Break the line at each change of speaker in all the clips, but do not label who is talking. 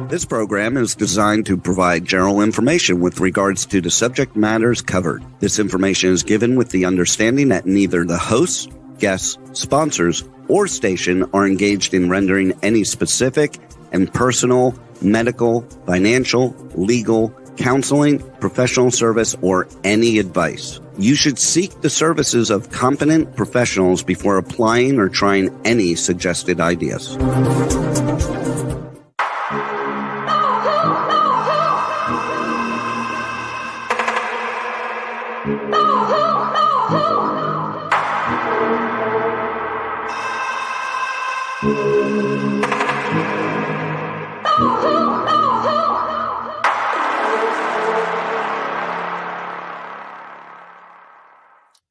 This program is designed to provide general information with regards to the subject matters covered. This information is given with the understanding that neither the hosts, guests, sponsors, or station are engaged in rendering any specific and personal, medical, financial, legal, counseling, professional service, or any advice. You should seek the services of competent professionals before applying or trying any suggested ideas.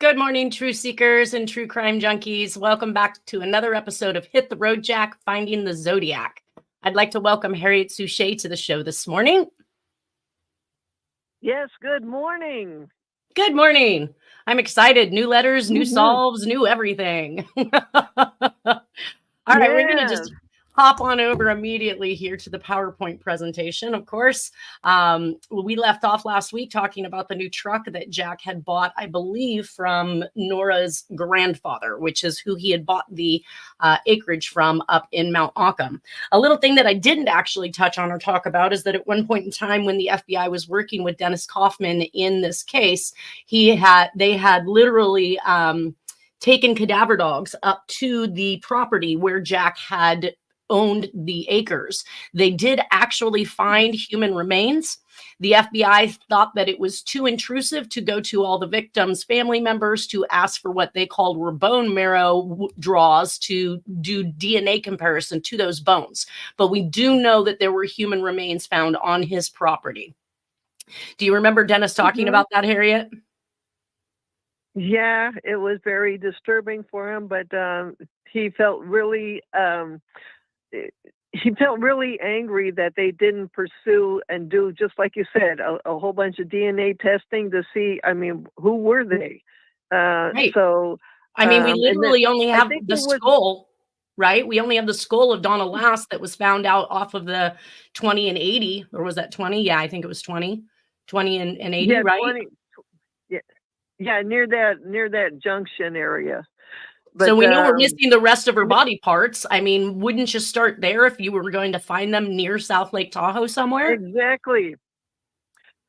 Good morning, true seekers and true crime junkies. Welcome back to another episode of Hit the Road, Jack, Finding the Zodiac. I'd like to welcome Harriette Sucher to the show this morning.
Yes, good morning.
Good morning. I'm excited. New letters, new solves, new everything. All right, we're going to just hop on over immediately here to the PowerPoint presentation, of course. We left off last week talking about the new truck that Jack had bought, I believe, from Nora's grandfather, which is who he had bought the acreage from up in Mount Auckham. A little thing that I didn't actually touch on or talk about is that at one point in time when the FBI was working with Dennis Kaufman in this case, they had literally taken cadaver dogs up to the property where Jack had owned the acres. They did actually find human remains. The FBI thought that it was too intrusive to go to all the victims' family members to ask for what they called were bone marrow draws to do DNA comparison to those bones. But we do know that there were human remains found on his property. Do you remember Dennis talking about that, Harriette?
Yeah, it was very disturbing for him, but he felt really angry that they didn't pursue and do, just like you said, a whole bunch of DNA testing to see, who were they?
Right.
So,
we literally only have the skull, right? We only have the skull of Donna Lass that was found out off of the 20 and 80, or was that 20? Yeah, I think it was 20 and 80, right?
20, yeah, near that junction area. But,
so we know we're missing the rest of her body parts. Wouldn't you start there if you were going to find them near South Lake Tahoe somewhere?
Exactly.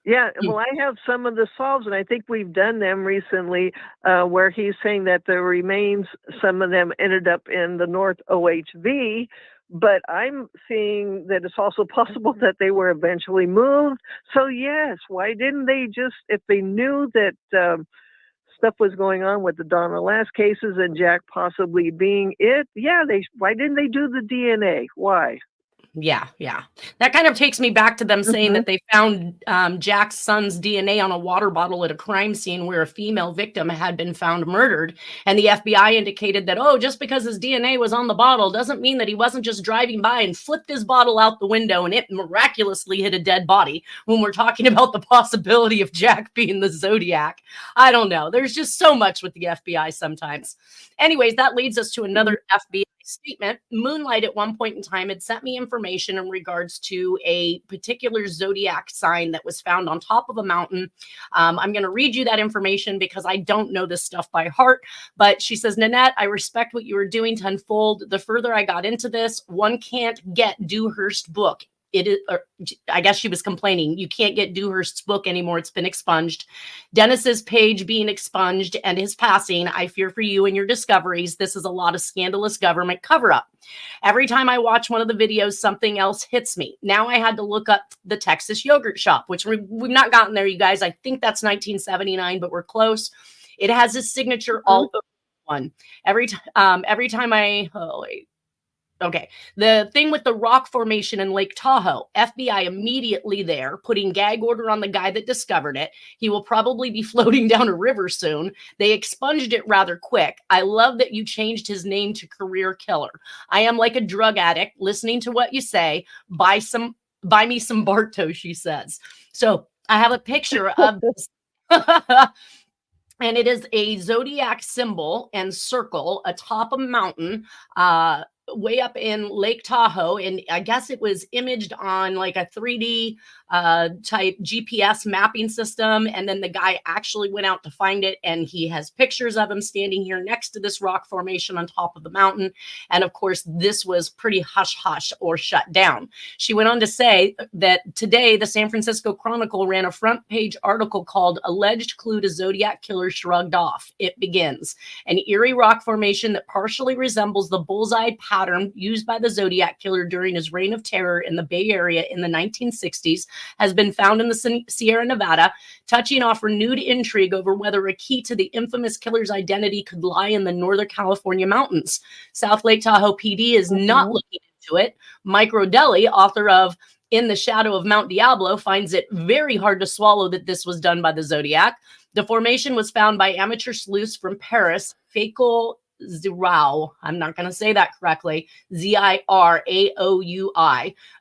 Yeah, well, I have some of the solves, and I think we've done them recently, where he's saying that the remains, some of them ended up in the North OHV, but I'm seeing that it's also possible that they were eventually moved. So yes, why didn't they just, if they knew that stuff was going on with the Donna Lass cases and Jack possibly being it, why didn't they do the DNA? Why?
Yeah. That kind of takes me back to them saying that they found Jack's son's DNA on a water bottle at a crime scene where a female victim had been found murdered. And the FBI indicated that, just because his DNA was on the bottle doesn't mean that he wasn't just driving by and flipped his bottle out the window and it miraculously hit a dead body, when we're talking about the possibility of Jack being the Zodiac. I don't know. There's just so much with the FBI sometimes. Anyways, that leads us to another FBI statement. Moonlight at one point in time had sent me information in regards to a particular Zodiac sign that was found on top of a mountain. I'm going to read you that information because I don't know this stuff by heart, but she says, Nanette, I respect what you were doing to unfold. The further I got into this, one can't get Dewhurst's book. It is, or I guess she was complaining, you can't get Dewhurst's book anymore. It's been expunged. Dennis's page being expunged and his passing. I fear for you and your discoveries. This is a lot of scandalous government cover-up. Every time I watch one of the videos, something else hits me. Now I had to look up the Texas yogurt shop, which we've not gotten there, you guys. I think that's 1979, but we're close. It has his signature all over one. Every time I, okay, the thing with the rock formation in Lake Tahoe, FBI immediately there, putting gag order on the guy that discovered it. He will probably be floating down a river soon. They expunged it rather quick. I love that you changed his name to Career Killer. I am like a drug addict, listening to what you say. Buy me some Barto, she says. So I have a picture of this. And it is a Zodiac symbol and circle atop a mountain, way up in Lake Tahoe, and I guess it was imaged on like a 3D type GPS mapping system. And then the guy actually went out to find it, and he has pictures of him standing here next to this rock formation on top of the mountain. And of course, this was pretty hush hush or shut down. She went on to say that today, the San Francisco Chronicle ran a front page article called "Alleged Clue to Zodiac Killer Shrugged Off." It begins: an eerie rock formation that partially resembles the bullseye pattern used by the Zodiac Killer during his reign of terror in the Bay Area in the 1960s has been found in the Sierra Nevada, touching off renewed intrigue over whether a key to the infamous killer's identity could lie in the Northern California mountains. South Lake Tahoe PD is not looking into it. Mike Rodelli, author of In the Shadow of Mount Diablo, finds it very hard to swallow that this was done by the Zodiac. The formation was found by amateur sleuths from Paris, Fakel Zirau. I'm not going to say that correctly. Ziraoui.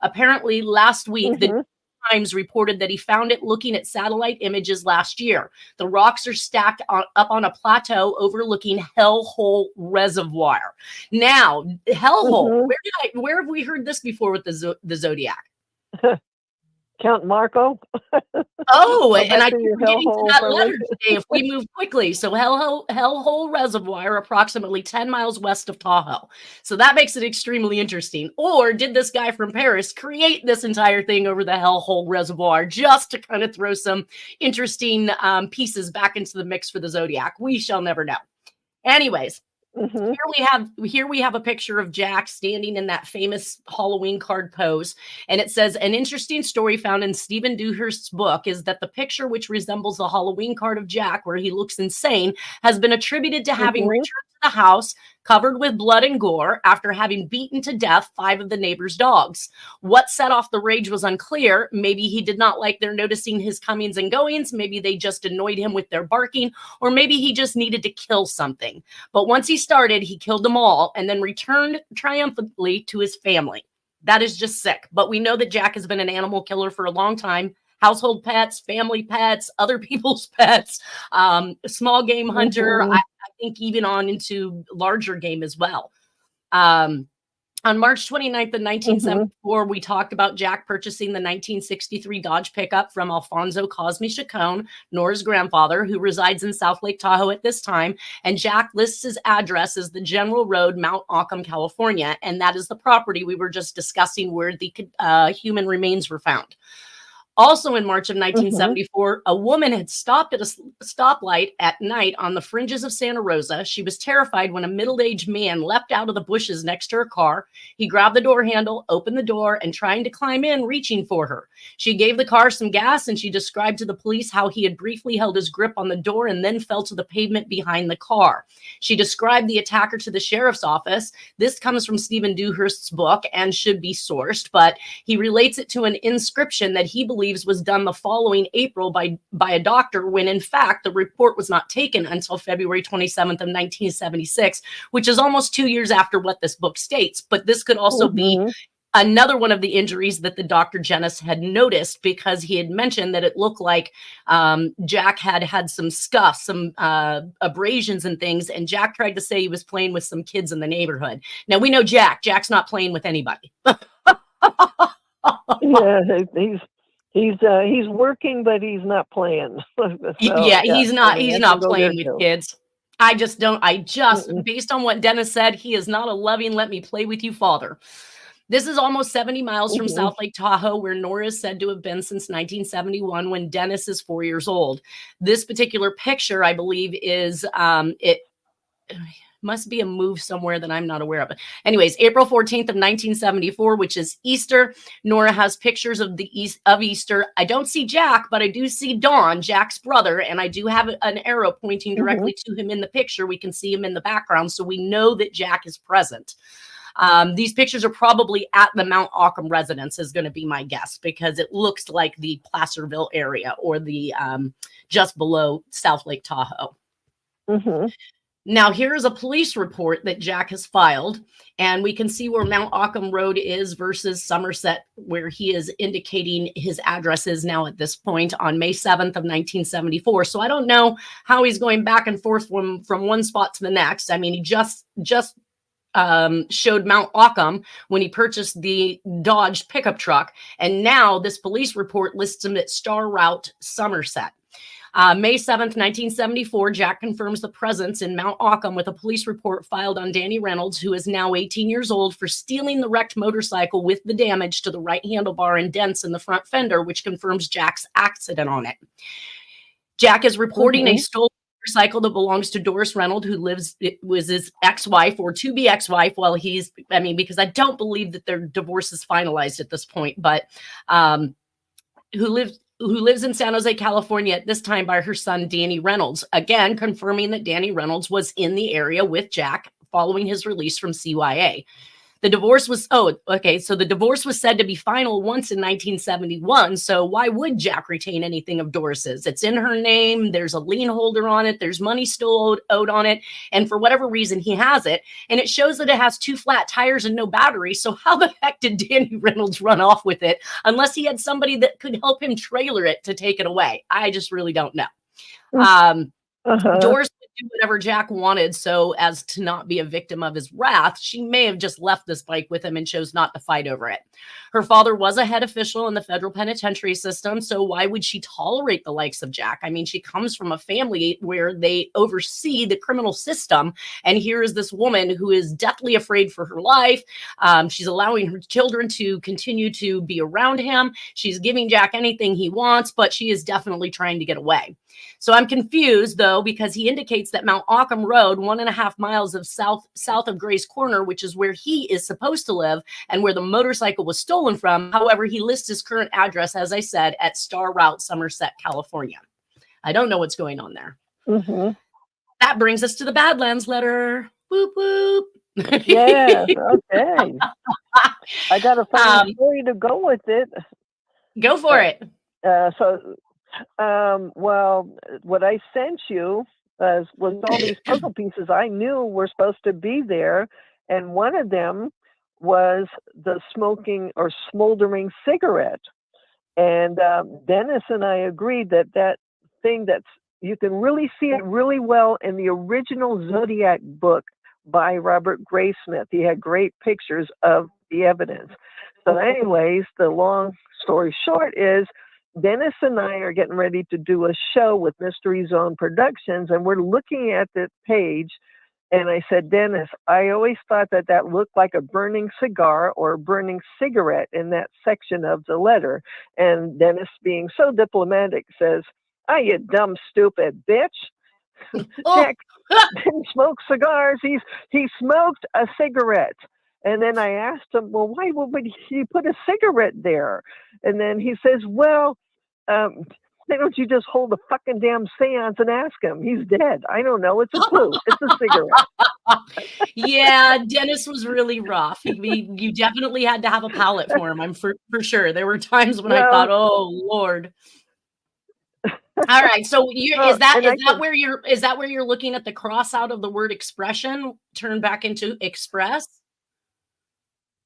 Apparently, last week, the Times reported that he found it looking at satellite images last year. The rocks are stacked up on a plateau overlooking Hellhole Reservoir. Now, Hellhole, where have we heard this before with the Zodiac?
Count Marco.
Oh, and I keep getting to that letter today if we move quickly. So Hellhole Reservoir, approximately 10 miles west of Tahoe. So that makes it extremely interesting. Or did this guy from Paris create this entire thing over the Hellhole Reservoir just to kind of throw some interesting pieces back into the mix for the Zodiac? We shall never know. Anyways. Here we have a picture of Jack standing in that famous Halloween card pose, and it says, an interesting story found in Stephen Dewhurst's book is that the picture, which resembles the Halloween card of Jack where he looks insane, has been attributed to having returned to the house covered with blood and gore after having beaten to death 5 of the neighbors' dogs. What set off the rage was unclear. Maybe he did not like their noticing his comings and goings. Maybe they just annoyed him with their barking, or maybe he just needed to kill something. But once he started, he killed them all and then returned triumphantly to his family. That is just sick. But we know that Jack has been an animal killer for a long time. Household pets, family pets, other people's pets, small game hunter. I think even on into larger game as well. On March 29th of 1974, we talked about Jack purchasing the 1963 Dodge pickup from Alfonso Cosme Chacon, Nora's grandfather, who resides in South Lake Tahoe at this time. And Jack lists his address as the General Road, Mount Auckham, California. And that is the property we were just discussing where the human remains were found. Also in March of 1974, a woman had stopped at a stoplight at night on the fringes of Santa Rosa. She was terrified when a middle-aged man leapt out of the bushes next to her car. He grabbed the door handle, opened the door, and trying to climb in, reaching for her. She gave the car some gas, and she described to the police how he had briefly held his grip on the door and then fell to the pavement behind the car. She described the attacker to the sheriff's office. This comes from Stephen Dewhurst's book and should be sourced, but he relates it to an inscription that he believes was done the following April by a doctor, when in fact the report was not taken until February 27th of 1976, which is almost 2 years after what this book states. But this could also be another one of the injuries that the Dr. Jennis had noticed, because he had mentioned that it looked like Jack had some scuffs, some abrasions and things. And Jack tried to say he was playing with some kids in the neighborhood. Now we know Jack's not playing with anybody.
Yeah, he's working, but he's not playing. So,
he's not playing with kids. Based on what Dennis said, he is not a loving, let me play with you father. This is almost 70 miles from South Lake Tahoe, where Nora is said to have been since 1971, when Dennis is 4 years old. This particular picture, I believe, is it must be a move somewhere that I'm not aware of. Anyways, April 14th of 1974, which is Easter. Nora has pictures of Easter. I don't see Jack, but I do see Don, Jack's brother, and I do have an arrow pointing directly to him in the picture. We can see him in the background, so we know that Jack is present. These pictures are probably at the Mount Auckham residence, is going to be my guess, because it looks like the Placerville area or the just below South Lake Tahoe. Now, here is a police report that Jack has filed, and we can see where Mount Auckham Road is versus Somerset, where he is indicating his address is now at this point on May 7th of 1974. So I don't know how he's going back and forth from one spot to the next. I mean, he just showed Mount Occam when he purchased the Dodge pickup truck. And now this police report lists him at Star Route, Somerset. May 7th, 1974, Jack confirms the presence in Mount Occam with a police report filed on Danny Reynolds, who is now 18 years old, for stealing the wrecked motorcycle with the damage to the right handlebar and dents in the front fender, which confirms Jack's accident on it. Jack is reporting a stolen motorcycle that belongs to Doris Reynolds, who was his ex-wife or to-be ex-wife while because I don't believe that their divorce is finalized at this point, but who lives in San Jose, California at this time by her son, Danny Reynolds, again, confirming that Danny Reynolds was in the area with Jack following his release from CYA. The divorce was, so the divorce was said to be final once in 1971. So why would Jack retain anything of Doris's? It's in her name. There's a lien holder on it. There's money still owed on it. And for whatever reason, he has it. And it shows that it has 2 flat tires and no battery. So how the heck did Danny Reynolds run off with it unless he had somebody that could help him trailer it to take it away? I just really don't know. Doris would do whatever Jack wanted so as to not be a victim of his wrath. She may have just left this bike with him and chose not to fight over it. Her father was a head official in the federal penitentiary system, so why would she tolerate the likes of Jack? I mean, she comes from a family where they oversee the criminal system, and here is this woman who is deathly afraid for her life. She's allowing her children to continue to be around him. She's giving Jack anything he wants, but she is definitely trying to get away. So I'm confused, though, because he indicates that Mount Occam Road, 1.5 miles of south of Gray's Corner, which is where he is supposed to live and where the motorcycle was stolen from. However, he lists his current address, as I said, at Star Route, Somerset, California. I don't know what's going on there. That brings us to the Badlands letter. Whoop, whoop.
Yes, okay. I got a funny story to go with it.
Go for it.
Well, what I sent you was all these puzzle pieces I knew were supposed to be there, and one of them was the smoking or smoldering cigarette. And Dennis and I agreed that thing you can really see it really well in the original Zodiac book by Robert Graysmith. He had great pictures of the evidence. So anyways, the long story short is Dennis and I are getting ready to do a show with Mystery Zone Productions, and we're looking at the page, and I said, Dennis, I always thought that looked like a burning cigar or a burning cigarette in that section of the letter. And Dennis, being so diplomatic, says, you dumb, stupid bitch. Jack didn't smoke cigars. He smoked a cigarette. And then I asked him, well, why would he put a cigarette there? And then he says, well, why don't you just hold a fucking damn seance and ask him? He's dead. I don't know. It's a clue. It's a cigarette.
Yeah, Dennis was really rough. You definitely had to have a palate for him. I'm for sure. There were times when I thought, oh Lord. All right. So is that where you're looking at the cross out of the word expression turned back into express?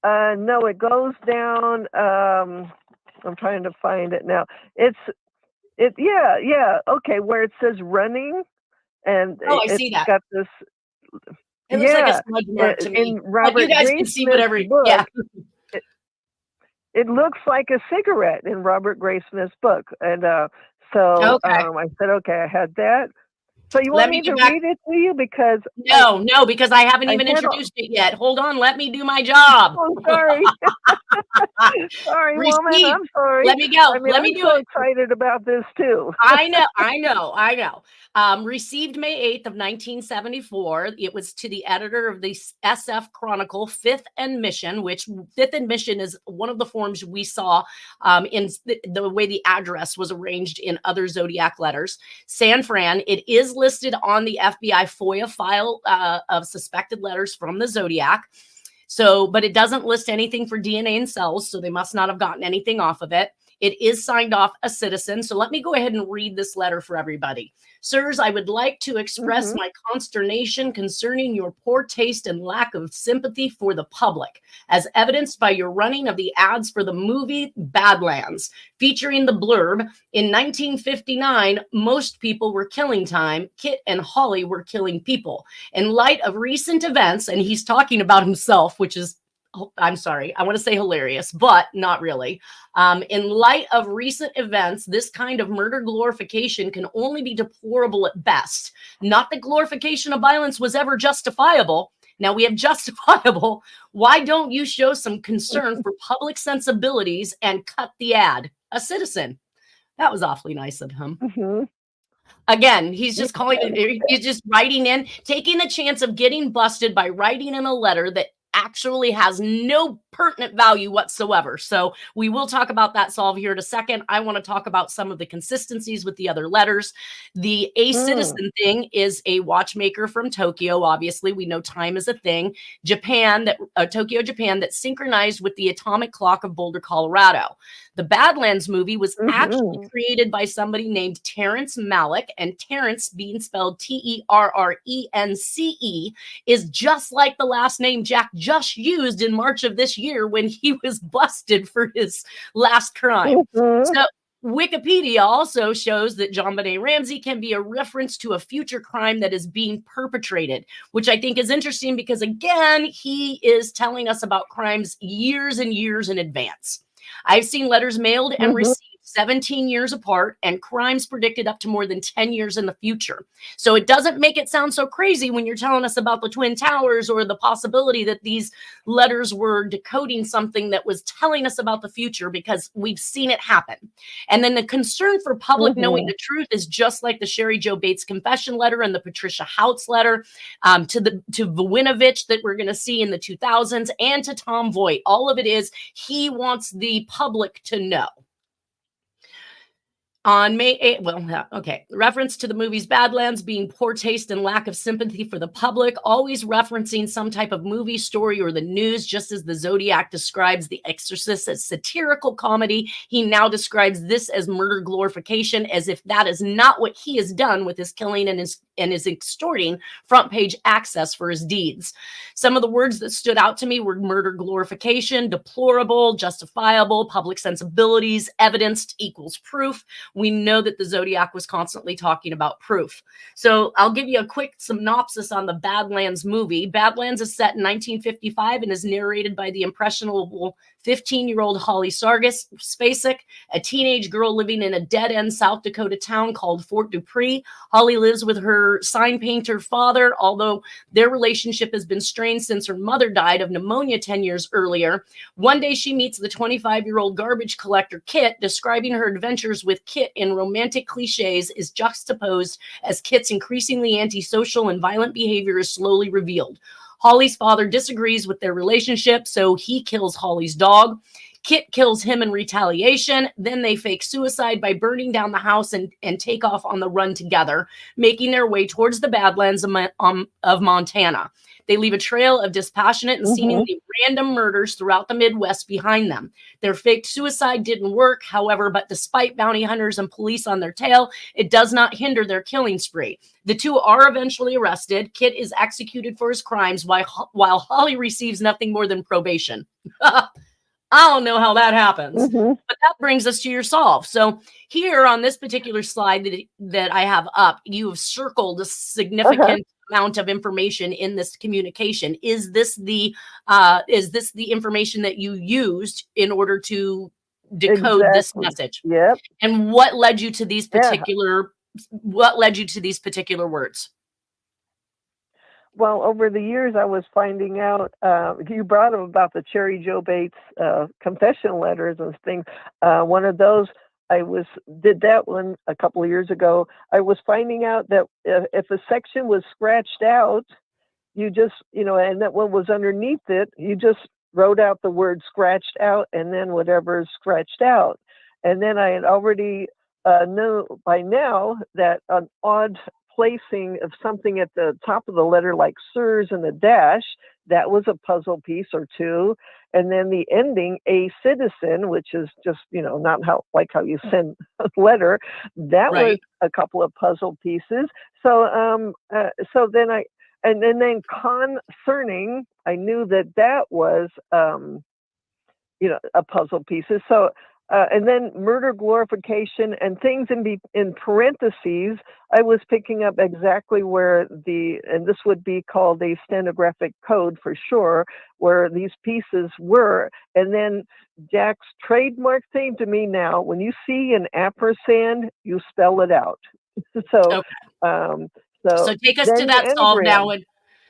No, it goes down. I'm trying to find it now. Yeah. Okay, where it says running, and
I see that.
Got this.
It looks like a smudge mark to me.
Robert
you guys can see whatever.
Book,
yeah.
It looks like a cigarette in Robert Graysmith's book, and I said, okay, I had that. So you want me to read it to you? Because
no, because I haven't even introduced it yet. Hold on, let me do my job.
Oh, sorry. Sorry, woman. I'm sorry.
Let me go.
I'm so excited about this too.
I know. Received May 8th of 1974. It was to the editor of the SF Chronicle, Fifth and Mission, which Fifth and Mission is one of the forms we saw in the way the address was arranged in other Zodiac letters. San Fran. It is listed on the FBI FOIA file of suspected letters from the Zodiac. So, but it doesn't list anything for DNA and cells, so they must not have gotten anything off of it. It is signed off a citizen. So let me go ahead and read this letter for everybody. Sirs, I would like to express my consternation concerning your poor taste and lack of sympathy for the public, as evidenced by your running of the ads for the movie Badlands, featuring the blurb, in 1959, most people were killing time. Kit and Holly were killing people. In light of recent events, and he's talking about himself, which is, I'm sorry, I want to say hilarious, but not really. In light of recent events, this kind of murder glorification can only be deplorable at best. Not that glorification of violence was ever justifiable. Now we have justifiable. Why don't you show some concern for public sensibilities and cut the ad? A citizen. That was awfully nice of him. Again, he's just he's just writing in, taking the chance of getting busted by writing in a letter that actually has no pertinent value whatsoever. So we will talk about that solve here in a second. I want to talk about some of the consistencies with the other letters. The A citizen thing is a watchmaker from Tokyo. Obviously, we know time is a thing. Japan, Tokyo, Japan, that synchronized with the atomic clock of Boulder, Colorado. The Badlands movie was actually created by somebody named Terrence Malick, and Terrence, being spelled Terrence, is just like the last name Jack just used in March of this year when he was busted for his last crime. So Wikipedia also shows that JonBenet Ramsey can be a reference to a future crime that is being perpetrated, which I think is interesting because, again, he is telling us about crimes years and years in advance. I've seen letters mailed and received 17 years apart and crimes predicted up to more than 10 years in the future. So it doesn't make it sound so crazy when you're telling us about the Twin Towers or the possibility that these letters were decoding something that was telling us about the future, because we've seen it happen. And then the concern for public knowing the truth is just like the Sherry Jo Bates confession letter and the Patricia Houts letter, to Vowinovich that we're going to see in the 2000s, and to Tom Voigt. All of it is he wants the public to know. On May 8th, reference to the movie's Badlands being poor taste and lack of sympathy for the public, always referencing some type of movie, story, or the news, just as the Zodiac describes The Exorcist as satirical comedy. He now describes this as murder glorification, as if that is not what he has done with his killing and his extorting front page access for his deeds. Some of the words that stood out to me were murder glorification, deplorable, justifiable, public sensibilities, evidenced equals proof. We know that the Zodiac was constantly talking about proof. So I'll give you a quick synopsis on the Badlands movie. Badlands is set in 1955 and is narrated by the impressionable 15-year-old Holly Spacek, a teenage girl living in a dead-end South Dakota town called Fort Dupree. Holly lives with her sign painter father, although their relationship has been strained since her mother died of pneumonia 10 years earlier. One day she meets the 25-year-old garbage collector Kit. Describing her adventures with Kit in romantic cliches is juxtaposed as Kit's increasingly antisocial and violent behavior is slowly revealed. Holly's father disagrees with their relationship, so he kills Holly's dog. Kit kills him in retaliation. Then they fake suicide by burning down the house and take off on the run together, making their way towards the Badlands of Montana. They leave a trail of dispassionate and seemingly random murders throughout the Midwest behind them. Their faked suicide didn't work, however, but despite bounty hunters and police on their tail, it does not hinder their killing spree. The two are eventually arrested. Kit is executed for his crimes, while Holly receives nothing more than probation. I don't know how that happens, but that brings us to your solve. So here on this particular slide that I have up, you have circled a significant amount of information in this communication. Is this the information that you used in order to decode this message?
Yep.
And what led you to these particular words?
Well, over the years, I was finding out, you brought up about the Sherry Jo Bates confession letters and things. One of those, did that one a couple of years ago. I was finding out that if a section was scratched out, you just, and that one was underneath it, you just wrote out the word scratched out and then whatever is scratched out. And then I had already know by now that an odd placing of something at the top of the letter, like sirs and a dash, that was a puzzle piece or two. and then the ending, a citizen, which is just, not how you send a letter. That was
Right.
a couple of puzzle pieces. So then then concerning, I knew that was, a puzzle pieces. So, and then murder glorification and things in parentheses, I was picking up exactly where and this would be called a stenographic code for sure, where these pieces were. And then Jack's trademark thing to me now, when you see an ampersand, you spell it out. So,
Okay.
so
So take us
then
to
the
that solve now.
anagram.
And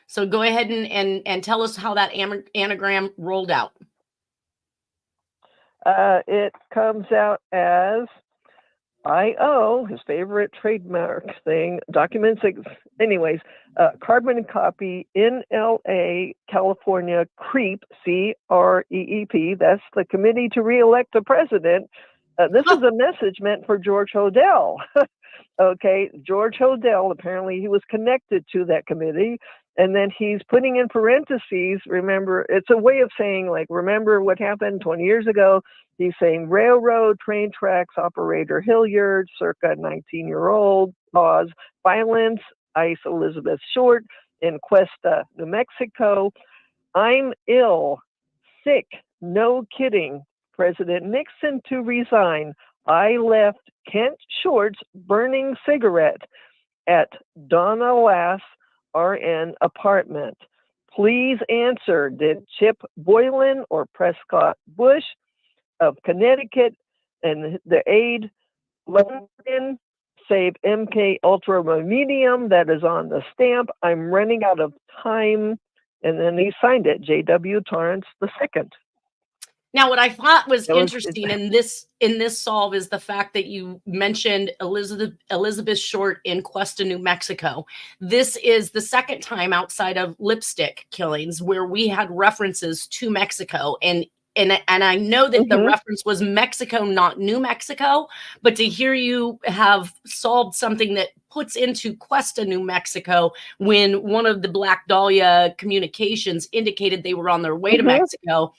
so go ahead and tell us how that anagram rolled out.
It comes out as IO, his favorite trademark thing, documents, anyways, carbon copy, NLA, California, CREEP, CREEP, that's the Committee to Re-elect a President. This is a message meant for George Hodel. Okay, George Hodel, apparently he was connected to that committee. And then he's putting in parentheses, remember, it's a way of saying, like, remember what happened 20 years ago. He's saying railroad, train tracks, operator Hilliard, circa 19-year-old, pause, violence, ICE Elizabeth Short, in Cuesta, New Mexico. I'm ill, sick, no kidding. President Nixon to resign. I left Kent Short's burning cigarette at Donna Lass RN apartment. Please answer, did Chip Boylan or Prescott Bush of Connecticut and the aide London save MK Ultra Medium that is on the stamp? I'm running out of time. And then he signed it, J.W. Torrance II.
Now, what I thought was interesting in this solve is the fact that you mentioned Elizabeth Short in Cuesta, New Mexico. This is the second time outside of lipstick killings where we had references to Mexico, and I know that the reference was Mexico, not New Mexico, but to hear you have solved something that puts into Cuesta, New Mexico, when one of the Black Dahlia communications indicated they were on their way to Mexico,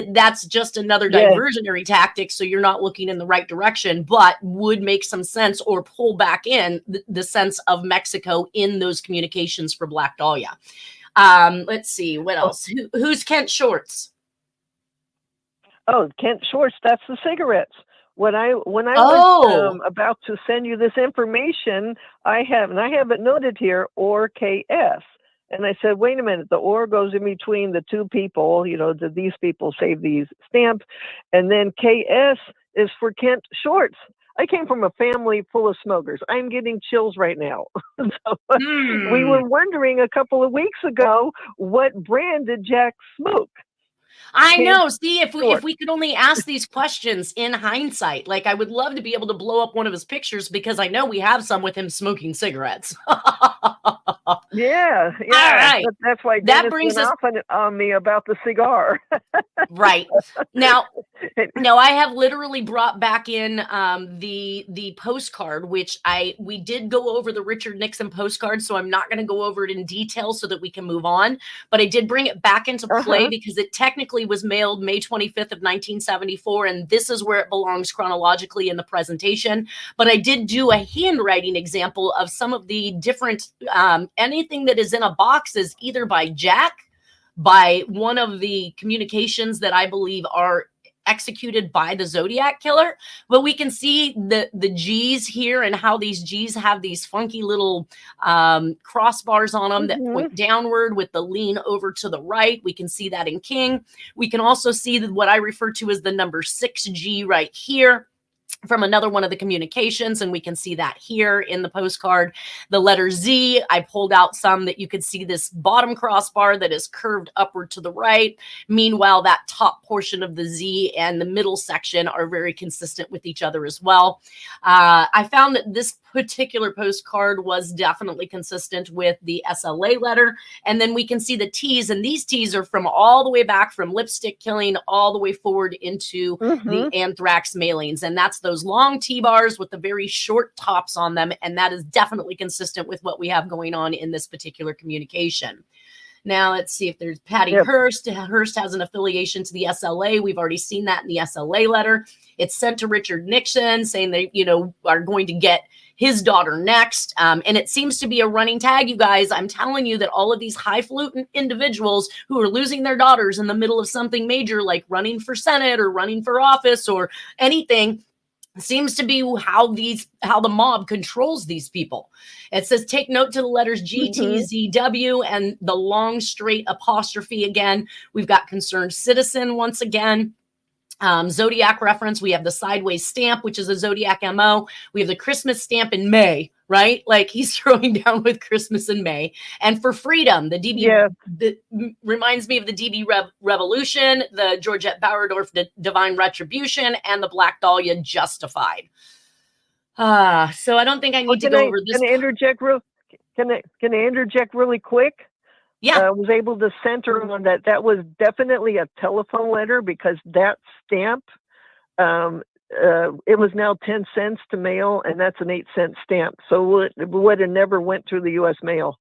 that's just another diversionary tactic. So you're not looking in the right direction, but would make some sense or pull back in the sense of Mexico in those communications for Black Dahlia. Let's see, what else? Who's Kent Shorts?
Oh, Kent Shorts, that's the cigarettes. When I was about to send you this information, I have it noted here, or KS. And I said, wait a minute, the or goes in between the two people, did these people save these stamps? And then KS is for Kent Shorts. I came from a family full of smokers. I'm getting chills right now. We were wondering a couple of weeks ago, what brand did Jack smoke?
I know. See, if we could only ask these questions in hindsight, like I would love to be able to blow up one of his pictures because I know we have some with him smoking cigarettes.
Yeah.
All right.
That's why
that brings us
on me about the cigar.
Right. Now, I have literally brought back in the postcard, which we did go over the Richard Nixon postcard, so I'm not going to go over it in detail so that we can move on. But I did bring it back into play because it technically was mailed May 25th of 1974, and this is where it belongs chronologically in the presentation. But I did do a handwriting example of some of the different anything that is in a box is either by Jack, by one of the communications that I believe are executed by the Zodiac Killer. But we can see the G's here and how these G's have these funky little crossbars on them that point downward with the lean over to the right. We can see that in King. We can also see what I refer to as the number 6G right here from another one of the communications, and we can see that here in the postcard. The letter Z, I pulled out some that you could see this bottom crossbar that is curved upward to the right. Meanwhile, that top portion of the Z and the middle section are very consistent with each other as well. I found that this particular postcard was definitely consistent with the SLA letter. And then we can see the T's, and these T's are from all the way back from lipstick killing all the way forward into the anthrax mailings. And that's those long T-bars with the very short tops on them. And that is definitely consistent with what we have going on in this particular communication. Now let's see if there's Patty
Yep.
Hearst. Hearst has an affiliation to the SLA. We've already seen that in the SLA letter. It's sent to Richard Nixon saying they, are going to get his daughter next. And it seems to be a running tag, you guys. I'm telling you that all of these highfalutin individuals who are losing their daughters in the middle of something major, like running for Senate or running for office or anything, seems to be how the mob controls these people. It says, take note to the letters GTZW and the long straight apostrophe again. We've got concerned citizen once again. Zodiac reference. We have the sideways stamp, which is a Zodiac MO. We have the Christmas stamp in May, right? Like he's throwing down with Christmas in May. And for freedom, the DB reminds me of the DB Revolution, the Georgette Bauerdorf Divine Retribution, and the Black Dahlia Justified. So I don't think I need to go over this.
Can I interject really quick?
Yeah.
I was able to center on that. That was definitely a telephone letter because that stamp, it was now 10 cents to mail, and that's an 8-cent stamp. So it would have never went through the U.S. mail.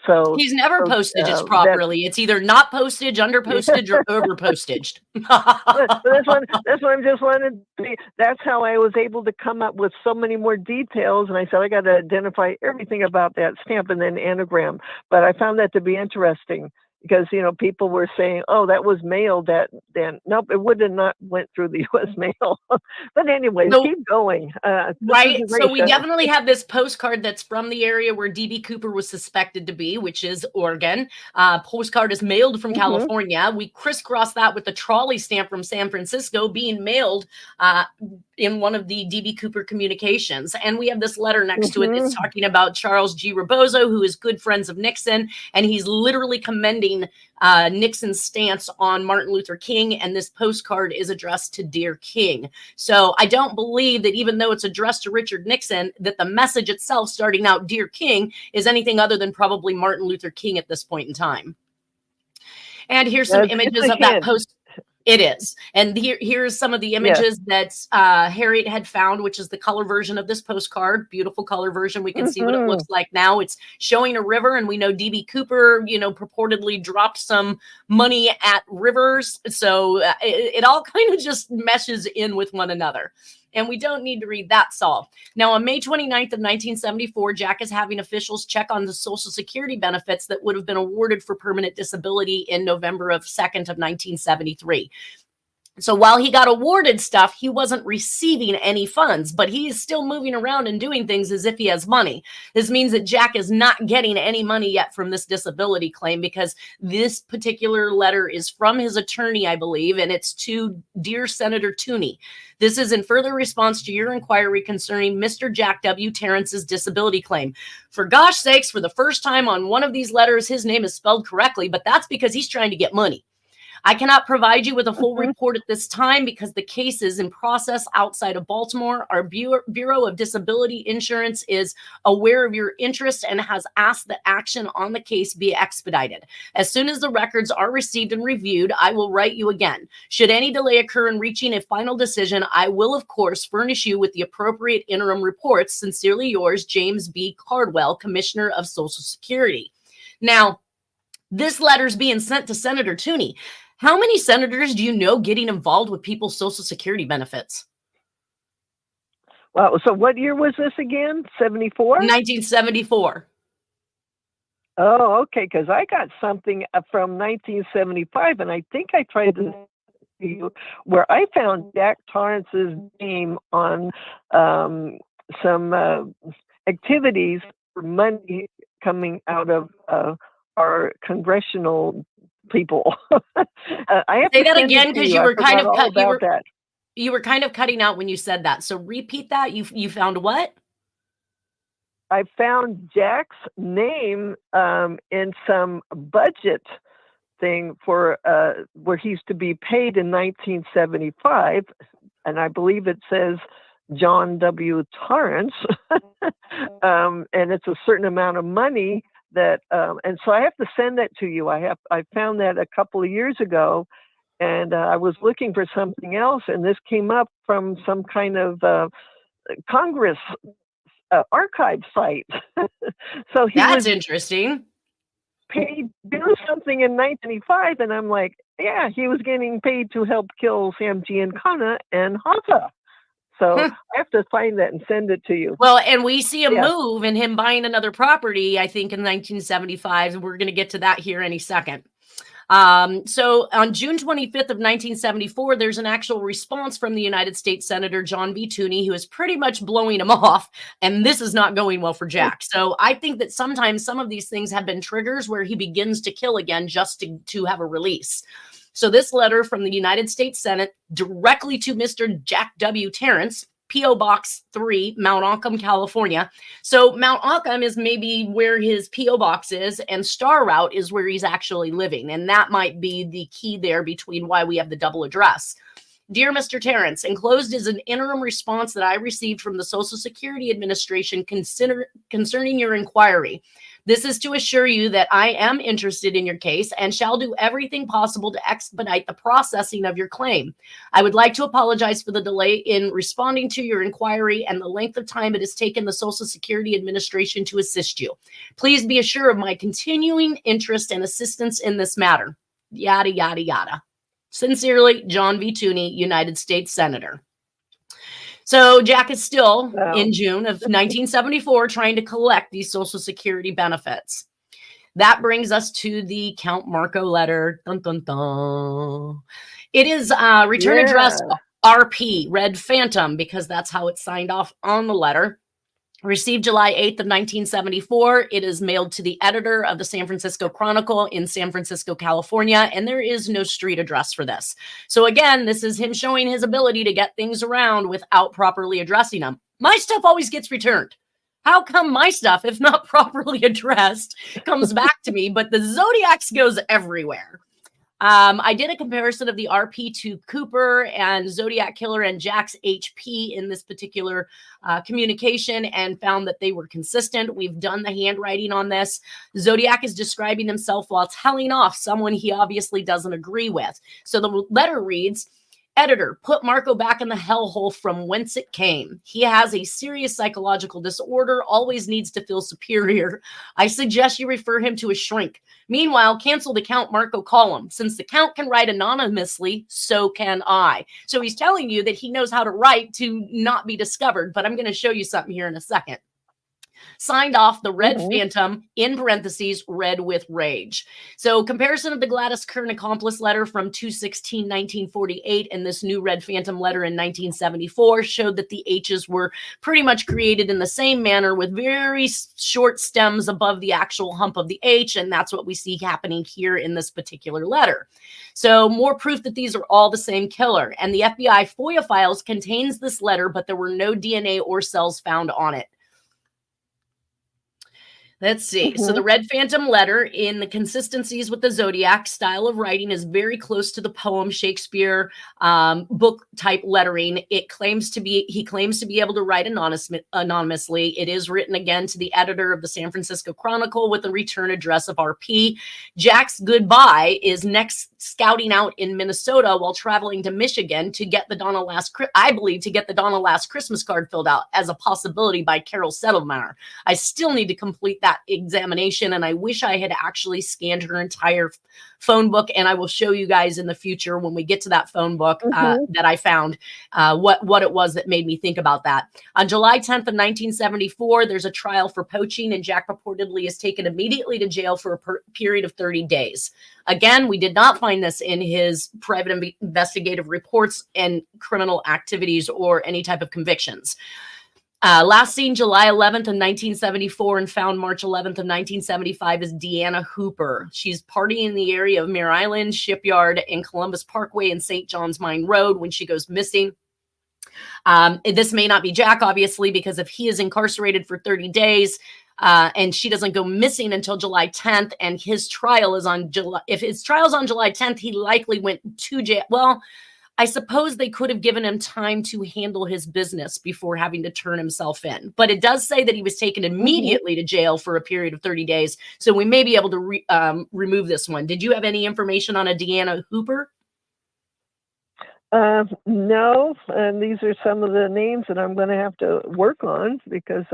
So
he's never postage it properly. It's either not postage, under postage, or over postaged.
That's what I'm just wanted to see. That's how I was able to come up with so many more details. And I said, I got to identify everything about that stamp and then anagram. But I found that to be interesting because, people were saying, oh, that was mailed then. Nope, it would have not went through the U.S. mail. But anyway, keep going.
Right. So we definitely have this postcard that's from the area where D.B. Cooper was suspected to be, which is Oregon. Postcard is mailed from California. We crisscross that with the trolley stamp from San Francisco being mailed in one of the D.B. Cooper communications. And we have this letter next to it that's talking about Charles G. Rebozo, who is good friends of Nixon. And he's literally commending Nixon's stance on Martin Luther King. And this postcard is addressed to Dear King. So I don't believe that even though it's addressed to Richard Nixon, that the message itself starting out Dear King is anything other than probably Martin Luther King at this point in time. And here's some images of that post. It is. And here's some of the images that Harriette had found, which is the color version of this postcard. Beautiful color version. We can see what it looks like now. It's showing a river, and we know D.B. Cooper, purportedly dropped some money at rivers. So it all kind of just meshes in with one another. And we don't need to read that, Saul. Now, on May 29th of 1974, Jack is having officials check on the Social Security benefits that would have been awarded for permanent disability in November 2nd of 1973. So while he got awarded stuff, he wasn't receiving any funds, but he is still moving around and doing things as if he has money. This means that Jack is not getting any money yet from this disability claim because this particular letter is from his attorney, I believe, and it's to Dear Senator Tooney. This is in further response to your inquiry concerning Mr. Jack W. Terrence's disability claim. For gosh sakes, for the first time on one of these letters, his name is spelled correctly, but that's because he's trying to get money. I cannot provide you with a full report at this time because the case is in process outside of Baltimore. Our Bureau of Disability Insurance is aware of your interest and has asked that action on the case be expedited. As soon as the records are received and reviewed, I will write you again. Should any delay occur in reaching a final decision, I will, of course, furnish you with the appropriate interim reports. Sincerely yours, James B. Cardwell, Commissioner of Social Security. Now, this letter's being sent to Senator Tooney. How many senators do you know getting involved with people's Social Security benefits?
Wow. So what year was this again? 74?
1974.
Oh, okay. Because I got something from 1975, and I think I tried to see where I found Jack Torrance's name on some activities for money coming out of our congressional people. I have
say
to
that again because you were kind of you were kind of cutting out when you said that. So repeat that. You found what?
I found Jack's name in some budget thing for where he's to be paid in 1975, and I believe it says John W. Torrance, and it's a certain amount of money. That and so I have to send that to you. I found that a couple of years ago, and I was looking for something else, and this came up from some kind of Congress archive site. So
that's interesting.
paid to do something in 1995? And I'm like, yeah, he was getting paid to help kill Sam Giancana and Hoffa. So I have to find that and send it to you.
Well, and we see a move in him buying another property, I think, in 1975. And we're going to get to that here any second. So on June 25th of 1974, there's an actual response from the United States Senator John V. Tooney, who is pretty much blowing him off. And this is not going well for Jack. So I think that sometimes some of these things have been triggers where he begins to kill again just to have a release. So this letter from the United States Senate directly to Mr. Jack W. Terrence, P.O. Box 3, Mount Auckham, California. So Mount Auckham is maybe where his P.O. Box is, and Star Route is where he's actually living. And that might be the key there between why we have the double address. Dear Mr. Terrence, enclosed is an interim response that I received from the Social Security Administration concerning your inquiry. This is to assure you that I am interested in your case and shall do everything possible to expedite the processing of your claim. I would like to apologize for the delay in responding to your inquiry and the length of time it has taken the Social Security Administration to assist you. Please be assured of my continuing interest and assistance in this matter. Yada, yada, yada. Sincerely, John V. Tooney, United States Senator. So Jack is still in June of 1974 trying to collect these Social Security benefits. That brings us to the Count Marco letter. Dun, dun, dun. It is return address RP, Red Phantom, because that's how it's signed off on the letter. Received July 8th of 1974. It is mailed to the editor of the San Francisco Chronicle in San Francisco, California, and there is no street address for this. So again, this is him showing his ability to get things around without properly addressing them. My stuff always gets returned. How come my stuff, if not properly addressed, comes back to me, but the Zodiac's goes everywhere? I did a comparison of the RP to Cooper and Zodiac Killer and Jack's HP in this particular communication and found that they were consistent. We've done the handwriting on this. Zodiac is describing himself while telling off someone he obviously doesn't agree with. So the letter reads, editor, put Marco back in the hellhole from whence it came. He has a serious psychological disorder, always needs to feel superior. I suggest you refer him to a shrink. Meanwhile, cancel the Count Marco column. Since the Count can write anonymously, so can I. So he's telling you that he knows how to write to not be discovered, but I'm going to show you something here in a second. Signed off the Red Phantom, in parentheses, red with rage. So comparison of the Gladys Kern accomplice letter from 2/16/1948 and this new Red Phantom letter in 1974 showed that the H's were pretty much created in the same manner with very short stems above the actual hump of the H, and that's what we see happening here in this particular letter. So more proof that these are all the same killer. And the FBI FOIA files contains this letter, but there were no DNA or cells found on it. Let's see. So the Red Phantom letter in the consistencies with the Zodiac style of writing is very close to the poem Shakespeare book type lettering. He claims to be able to write anonymously. It is written again to the editor of the San Francisco Chronicle with a return address of RP. Jack's goodbye is next scouting out in Minnesota while traveling to Michigan to get the Donna Last Christmas card filled out as a possibility by Carol Settlemeyer. I still need to complete that examination, and I wish I had actually scanned her entire phone book, and I will show you guys in the future when we get to that phone book that I found what it was that made me think about that. On July 10th of 1974, there's a trial for poaching, and Jack purportedly is taken immediately to jail for a period of 30 days. Again, we did not find this in his private investigative reports and criminal activities or any type of convictions. Last seen July 11th of 1974 and found March 11th of 1975 is Deanna Hooper. She's partying in the area of Mare Island, Shipyard, and Columbus Parkway and St. John's Mine Road when she goes missing. This may not be Jack, obviously, because if he is incarcerated for 30 days and she doesn't go missing until July 10th, and his trial is on if his trial's on July 10th, he likely went to jail. Well, I suppose they could have given him time to handle his business before having to turn himself in. But it does say that he was taken immediately to jail for a period of 30 days. So we may be able to remove this one. Did you have any information on a Deanna Hooper?
No, and these are some of the names that I'm going to have to work on because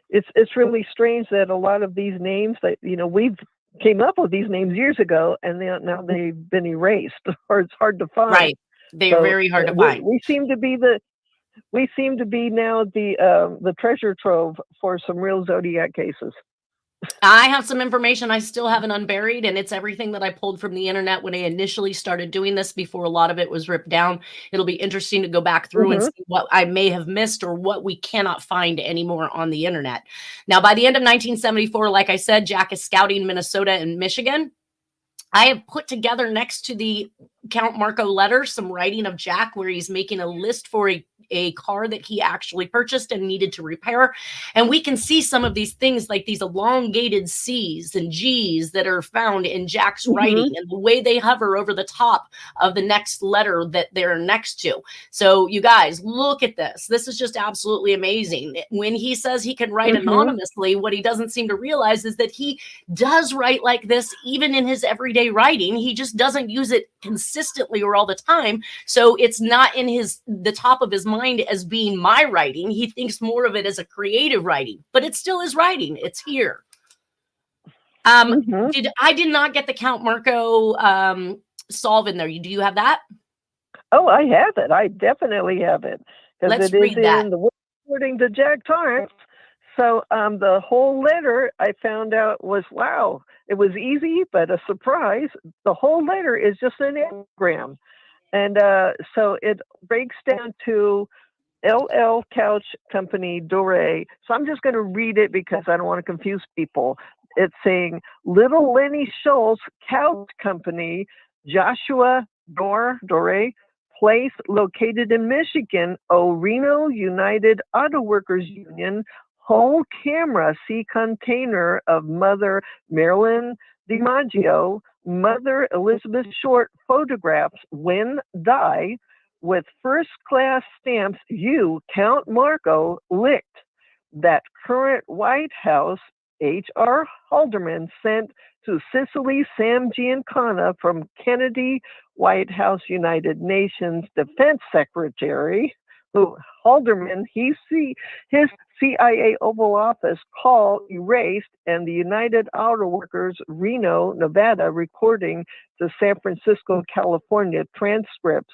it's really strange that a lot of these names that we've came up with these names years ago, and now they've been erased, or it's hard to find.
Right. They are very hard to find.
We seem to be now the treasure trove for some real Zodiac cases.
I have some information I still haven't unburied, and it's everything that I pulled from the internet when I initially started doing this before a lot of it was ripped down. It'll be interesting to go back through and see what I may have missed or what we cannot find anymore on the internet. Now, by the end of 1974, like I said, Jack is scouting Minnesota and Michigan. I have put together next to the Count Marco letter some writing of Jack where he's making a list for a car that he actually purchased and needed to repair. And we can see some of these things like these elongated C's and G's that are found in Jack's writing and the way they hover over the top of the next letter that they're next to. So you guys, look at this. This is just absolutely amazing. When he says he can write anonymously, what he doesn't seem to realize is that he does write like this even in his everyday writing. He just doesn't use it consistently or all the time. So it's not in the top of his mind as being my writing. He thinks more of it as a creative writing, but it still is writing. It's here. I did not get the Count Marco solve in there. Do you have that?
Oh, I have it. I definitely have it.
Let's read that.
In the wording to Jack Torrance. So the whole letter I found out was, wow, it was easy, but a surprise. The whole letter is just an anagram. And so it breaks down to LL Couch Company, Dore. So I'm just going to read it because I don't want to confuse people. It's saying Little Lenny Schultz Couch Company, Joshua Dore, place located in Michigan, Reno United Auto Workers Union, whole camera, see container of Mother Marilyn DiMaggio, Mother Elizabeth Short photographs when die with first class stamps. You, Count Marco, licked that current White House H.R. Haldeman sent to Cicely Sam Giancana from Kennedy, White House United Nations Defense Secretary, who Haldeman, his CIA Oval Office call erased, and the United Auto Workers, Reno, Nevada, recording to San Francisco, California transcripts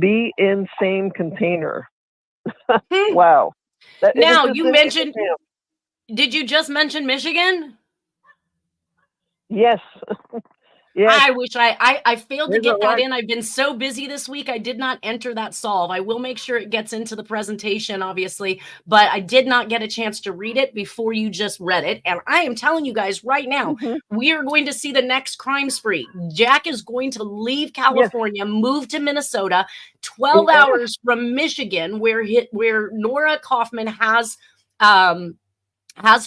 be in same container. Wow.
Now, you mentioned, did you just mention Michigan?
Yes. Yes.
I wish I failed to get that in. I've been so busy this week. I did not enter that solve. I will make sure it gets into the presentation, obviously, but I did not get a chance to read it before you just read it. And I am telling you guys right now, we are going to see the next crime spree. Jack is going to leave California, move to Minnesota, 12 hours from Michigan, where Nora Kaufman has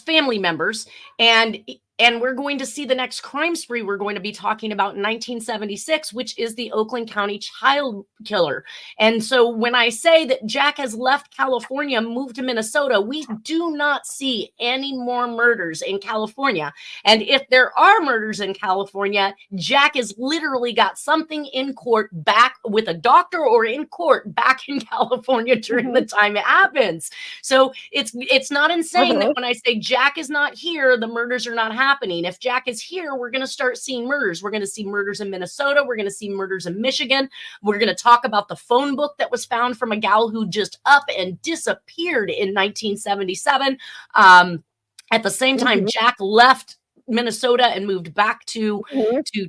family members, and we're going to see the next crime spree we're going to be talking about in 1976, which is the Oakland County child killer. And so when I say that Jack has left California, moved to Minnesota, we do not see any more murders in California. And if there are murders in California, Jack has literally got something in court back with a doctor or in court back in California during the time it happens. So it's not insane that when I say Jack is not here, the murders are not happening. If Jack is here, we're going to start seeing murders. We're going to see murders in Minnesota. We're going to see murders in Michigan. We're going to talk about the phone book that was found from a gal who just up and disappeared in 1977. At the same time, Jack left Minnesota and moved back to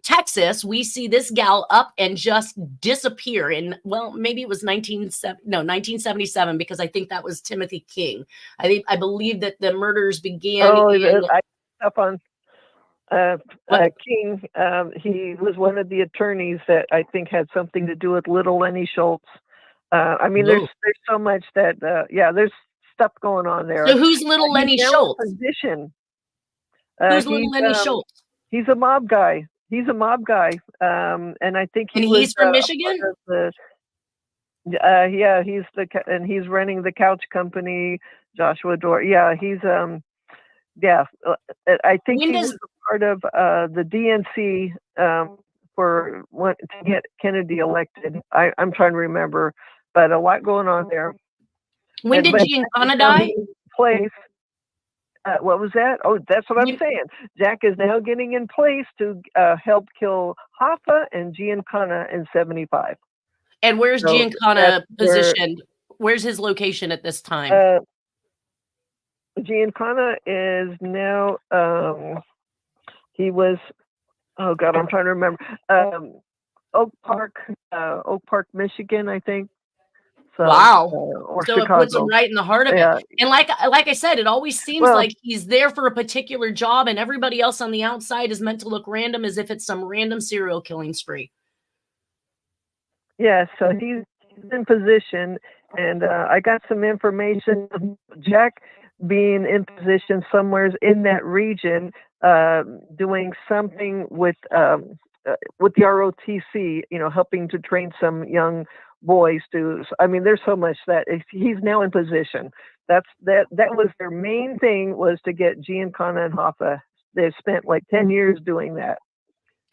Texas. We see this gal up and just disappear in, well, maybe it was 1977, because I think that was Timothy King. I believe that the murders began
King, he was one of the attorneys that I think had something to do with Little Lenny Schultz. I mean, there's so much that, there's stuff going on there.
So who's Little Lenny Schultz?
Who's
Little Lenny Schultz?
He's a mob guy. And I think
he's from Michigan?
He's running the Couch Company, Joshua Dore. Yeah, he's I think he was a part of the DNC to get Kennedy elected. I'm trying to remember, but a lot going on there.
When did Giancana die?
Place. What was that? Oh, that's what I'm saying. Jack is now getting in place to help kill Hoffa and Giancana in 75.
And where's
So
Giancana positioned? Where's his location at this time?
Giancana is now, he was, oh God, I'm trying to remember. Oak Park, Michigan, I think. So,
wow.
Or
so
Chicago.
It puts him right in the heart of it. And like I said, it always seems like he's there for a particular job and everybody else on the outside is meant to look random, as if it's some random serial killing spree.
Yeah, so he's in position, and I got some information of Jack being in position somewhere in that region, doing something with the ROTC, helping to train some young boys to. I mean, there's so much that he's now in position. That was their main thing, was to get Giancana and Hoffa. They spent like 10 years doing that.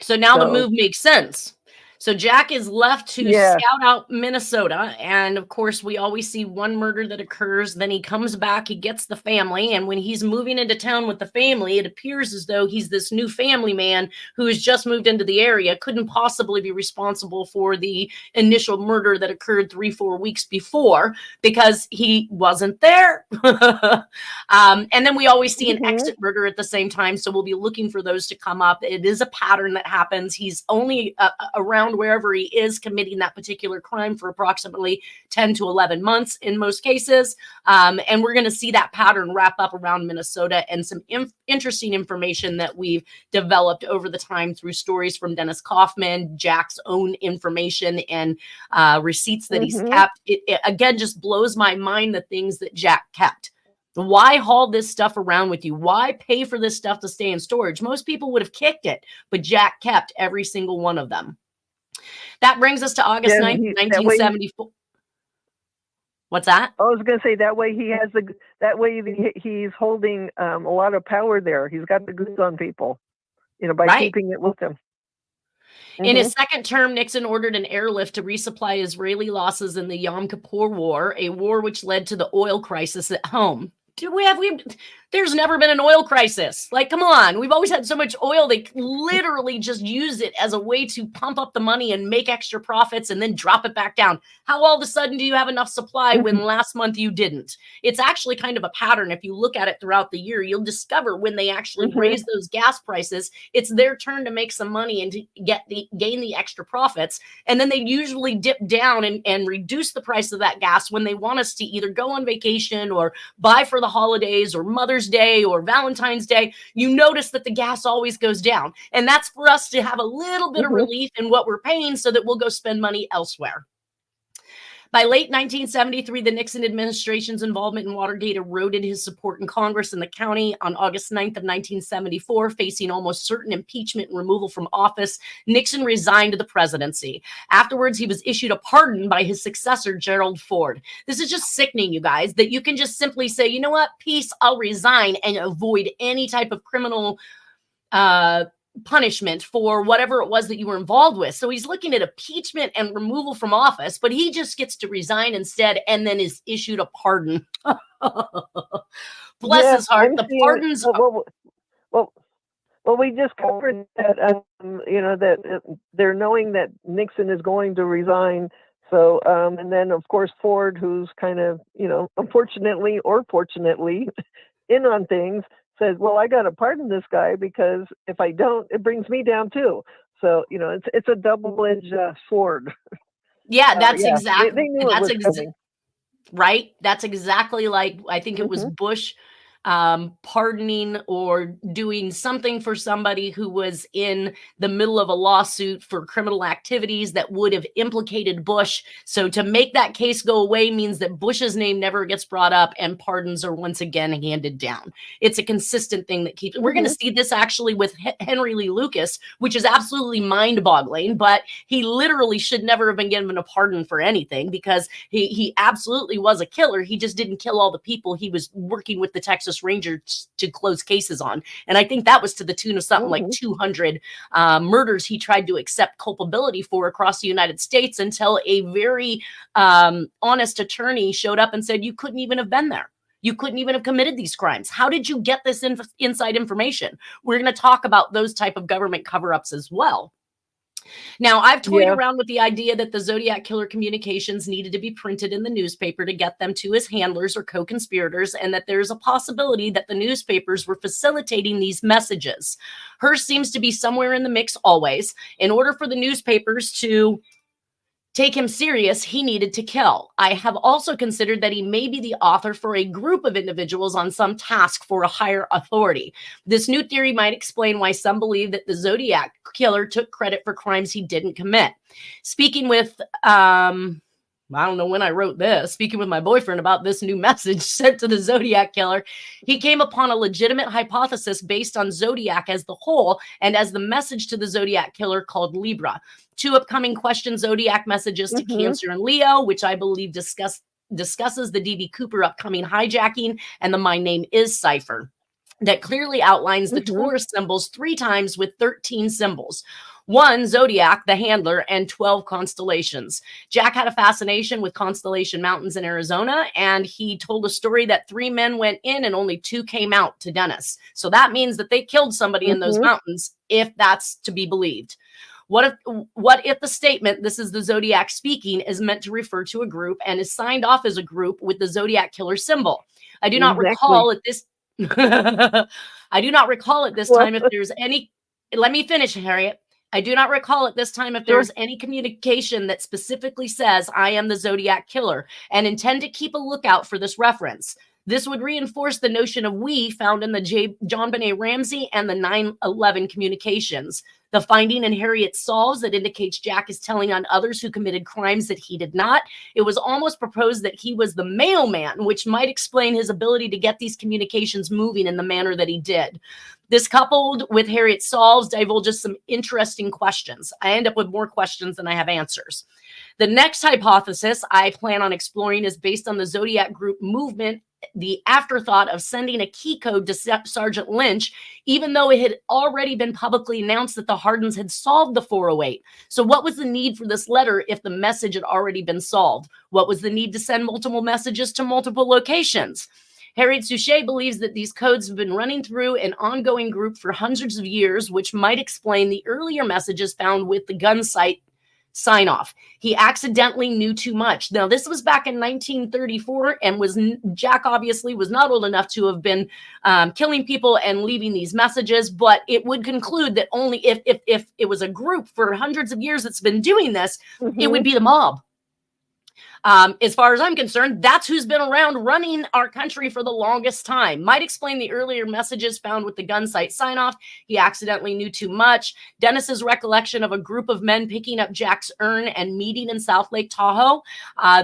So now the move makes sense. So Jack is left to scout out Minnesota. And of course, we always see one murder that occurs. Then he comes back, he gets the family. And when he's moving into town with the family, it appears as though he's this new family man who has just moved into the area, couldn't possibly be responsible for the initial murder that occurred 3-4 weeks before, because he wasn't there. And then we always see an exit murder at the same time. So we'll be looking for those to come up. It is a pattern that happens. He's only around wherever he is committing that particular crime for approximately 10 to 11 months in most cases. And we're going to see that pattern wrap up around Minnesota, and some interesting information that we've developed over the time through stories from Dennis Kaufman, Jack's own information, and receipts that he's kept. It again just blows my mind, the things that Jack kept. Why haul this stuff around with you? Why pay for this stuff to stay in storage? Most people would have kicked it, but Jack kept every single one of them. That brings us to August 9th, 1974. What's that?
I was going to say, that way he's holding a lot of power there. He's got the goods on people, by keeping it with him.
In his second term, Nixon ordered an airlift to resupply Israeli losses in the Yom Kippur War, a war which led to the oil crisis at home. There's never been an oil crisis. Like, come on. We've always had so much oil. They literally just use it as a way to pump up the money and make extra profits and then drop it back down. How all of a sudden do you have enough supply when last month you didn't? It's actually kind of a pattern. If you look at it throughout the year, you'll discover when they actually raise those gas prices, it's their turn to make some money and to gain the extra profits. And then they usually dip down and reduce the price of that gas when they want us to either go on vacation or buy for the holidays or Mother's Day or Valentine's Day. You notice that the gas always goes down. And that's for us to have a little bit of relief in what we're paying so that we'll go spend money elsewhere. By late 1973, the Nixon administration's involvement in Watergate eroded his support in Congress and the county. On August 9th of 1974, facing almost certain impeachment and removal from office, Nixon resigned the presidency. Afterwards, he was issued a pardon by his successor, Gerald Ford. This is just sickening, you guys, that you can just simply say, you know what, peace, I'll resign, and avoid any type of criminal punishment for whatever it was that you were involved with. So he's looking at impeachment and removal from office, but he just gets to resign instead and then is issued a pardon. Bless his heart. The pardons.
Well, we just covered that, that they're knowing that Nixon is going to resign. So, and then of course, Ford, who's kind of, unfortunately or fortunately in on things, says, well, I got to pardon this guy because if I don't, it brings me down too. So, it's a double-edged sword.
Yeah, that's exactly.
They knew it was coming.
Right. That's exactly like, I think it was Bush pardoning or doing something for somebody who was in the middle of a lawsuit for criminal activities that would have implicated Bush. So to make that case go away means that Bush's name never gets brought up and pardons are once again handed down. It's a consistent thing that keeps. We're going to see this actually with Henry Lee Lucas, which is absolutely mind-boggling, but he literally should never have been given a pardon for anything because he absolutely was a killer. He just didn't kill all the people he was working with the Texas Rangers to close cases on. And I think that was to the tune of something like 200 murders he tried to accept culpability for across the United States until a very honest attorney showed up and said, you couldn't even have been there. You couldn't even have committed these crimes. How did you get this inside information? We're going to talk about those type of government cover-ups as well. Now, I've toyed around with the idea that the Zodiac Killer communications needed to be printed in the newspaper to get them to his handlers or co-conspirators, and that there's a possibility that the newspapers were facilitating these messages. Hers seems to be somewhere in the mix always. In order for the newspapers to take him serious, he needed to kill. I have also considered that he may be the author for a group of individuals on some task for a higher authority. This new theory might explain why some believe that the Zodiac Killer took credit for crimes he didn't commit. Speaking with, I don't know when I wrote this, speaking with my boyfriend about this new message sent to the Zodiac Killer, he came upon a legitimate hypothesis based on Zodiac as the whole and as the message to the Zodiac Killer called Libra. 2 upcoming question Zodiac messages to Cancer and Leo, which I believe discusses the DB Cooper upcoming hijacking and the My Name Is cipher that clearly outlines the Taurus symbols 3 times with 13 symbols. 1, Zodiac, the handler, and 12 constellations. Jack had a fascination with Constellation Mountains in Arizona, and he told a story that 3 men went in and only 2 came out to Dennis. So that means that they killed somebody in those mountains, if that's to be believed. What if the statement, this is the Zodiac speaking, is meant to refer to a group and is signed off as a group with the Zodiac Killer symbol? I do not recall at this I do not recall at this time if there's any, let me finish, Harriet. I do not recall at this time if there's any communication that specifically says I am the Zodiac Killer, and intend to keep a lookout for this reference. This would reinforce the notion of we found in the John Benet Ramsey and the 9/11 communications. The finding in Harriet solves that indicates Jack is telling on others who committed crimes that he did not. It was almost proposed that he was the mailman, which might explain his ability to get these communications moving in the manner that he did. This, coupled with Harriet solves, divulges some interesting questions. I end up with more questions than I have answers. The next hypothesis I plan on exploring is based on the Zodiac Group movement, the afterthought of sending a key code to Sergeant Lynch, even though it had already been publicly announced that the Hardens had solved the 408. So what was the need for this letter if the message had already been solved? What was the need to send multiple messages to multiple locations? Harriette Sucher believes that these codes have been running through an ongoing group for hundreds of years, which might explain the earlier messages found with the gun site sign off. He accidentally knew too much. Now, this was back in 1934, and Jack obviously was not old enough to have been killing people and leaving these messages, but it would conclude that only if it was a group for hundreds of years that's been doing this, it would be the mob. As far as I'm concerned, that's who's been around running our country for the longest time. Might explain the earlier messages found with the gun site sign-off. He accidentally knew too much. Dennis's recollection of a group of men picking up Jack's urn and meeting in South Lake Tahoe.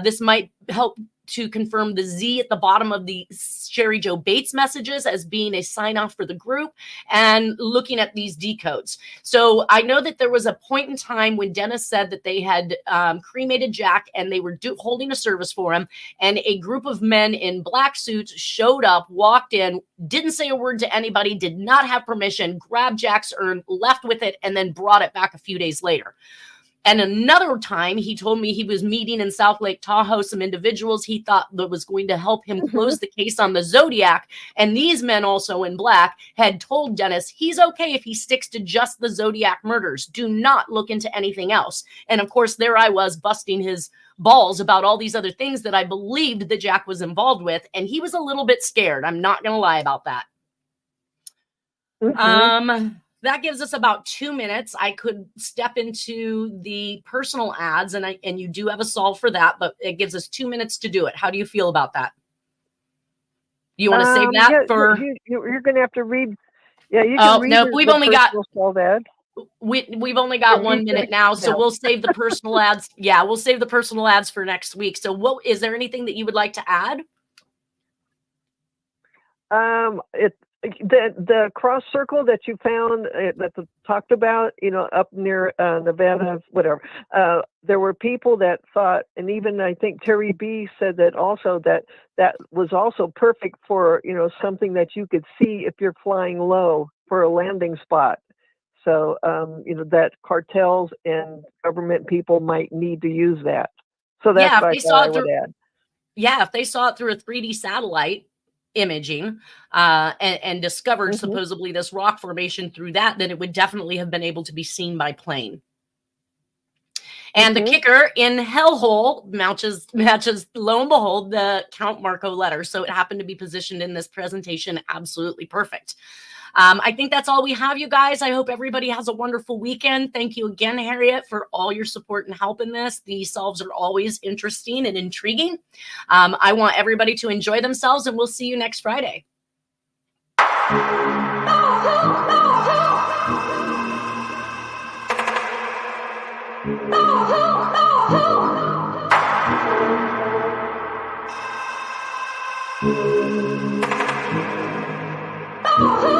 This might help to confirm the Z at the bottom of the Sherry Joe Bates messages as being a sign-off for the group, and looking at these decodes. So I know that there was a point in time when Dennis said that they had cremated Jack and they were holding a service for him, and a group of men in black suits showed up, walked in, didn't say a word to anybody, did not have permission, grabbed Jack's urn, left with it, and then brought it back a few days later. And another time, he told me he was meeting in South Lake Tahoe some individuals he thought that was going to help him close the case on the Zodiac. And these men, also in black, had told Dennis he's okay if he sticks to just the Zodiac murders. Do not look into anything else. And of course, there I was busting his balls about all these other things that I believed that Jack was involved with. And he was a little bit scared. I'm not going to lie about that. That gives us about 2 minutes. I could step into the personal ads, and you do have a solve for that, but it gives us 2 minutes to do it. How do you feel about that? You want to save that for?
You're going to have to read. Yeah, you can read.
No, we've only got.
Ad.
We've only got 1 minute now, so we'll save the personal ads. Yeah, we'll save the personal ads for next week. So, is there anything that you would like to add?
The cross circle that you found that talked about, up near Nevada, whatever. There were people that thought, and even I think Terry B said that also that was also perfect for something that you could see if you're flying low for a landing spot. So that cartels and government people might need to use that. So that's what I would add.
Yeah, if they saw it through a 3D satellite. imaging and discovered supposedly this rock formation through that, then it would definitely have been able to be seen by plane. And the kicker in Hellhole matches, lo and behold, the Count Marco letter. So it happened to be positioned in this presentation absolutely perfect. I think that's all we have, you guys. I hope everybody has a wonderful weekend. Thank you again, Harriette, for all your support and help in this. These solves are always interesting and intriguing. I want everybody to enjoy themselves, and we'll see you next Friday.
Oh,